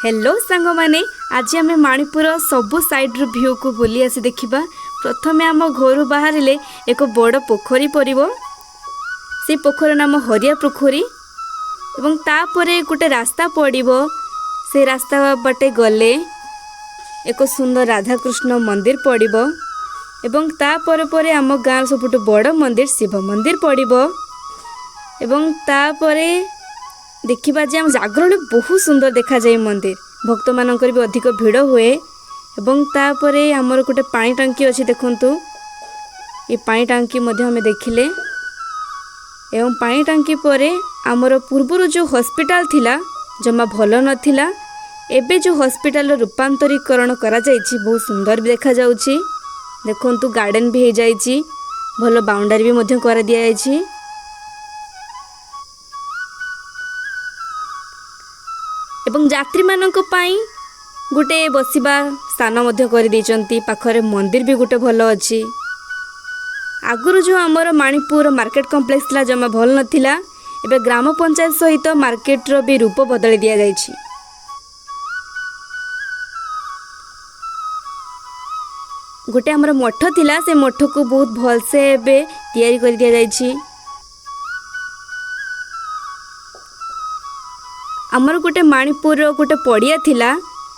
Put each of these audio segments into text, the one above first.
Hello सांग माने आज आम मणिपुर सबु साइड्रु भ्यू को बुली आसी देखा। प्रथमे आम घर बाहर एक बड़ पोखरी पड़ो से पोखर नाम हरिया पोखरी एवं तापरे गोटे रास्ता पड़ो से रास्ता बाटे गले एक सुंदर राधाकृष्ण मंदिर पड़ो एवं तापर परे आम गाँव सबुठ बड़ मंदिर शिव मंदिर पड़ो एवं तापरे देखा जे आम जागरण बहुत सुंदर देखा जाए मंदिर भक्त मानकर भी अधिक भिड़ हुए एवं तापरे आमर गोटे पानी टांकी अच्छी देखु ये पानी टांकी हमें देखिले एवं पानी टांकी परे आमर पूर्वर जो हॉस्पिटल थिला जमा भल नथिला एबे जो हॉस्पिटल रूपांतरीकरण करा जाइछि बहुत सुंदर भी देखा जाउछि। देखंतु गार्डन भी हो जाइछि भल बाउंडरी भी मध्य करा दिया जाइछि एवं यात्री मानक पाई गोटे बसिबा स्थान मध्य कर देइचंती पाखरे मंदिर भी गोटे भल अच्छी। आगुरु जो आमर मणिपुर मार्केट कॉम्प्लेक्स ला जमा भल नथिला एबे ग्राम पंचायत सहित मार्केट रो भी रूप बदल दिया जाइछि। गोटे आमर मठ थिला से मठ को बहुत भल से एबे तैयारी कर दिया जाइछि। आमर गोटे मणिपुर गोटे पड़िया थिला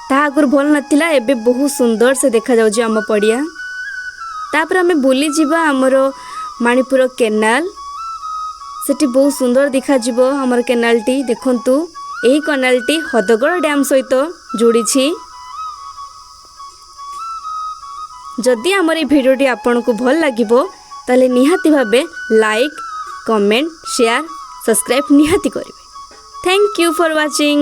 ता आगुर भल नथिला एबे बहुत सुंदर से देखा जाउछि आम पड़िया। तापर आमे बुली जिबा आमर मणिपुर केनाल सेठी बहुत सुंदर देखा जिवो आमर केनालटी देखंतु एही केनालटी हदगड़ डैम सहित जोड़ी छी। जदि आमर ए भिडियोटी आपनको भल लागिबो ताले निहाती भाबे लाइक कमेंट शेयर सब्सक्राइब निहाती करिवे। Thank you for watching.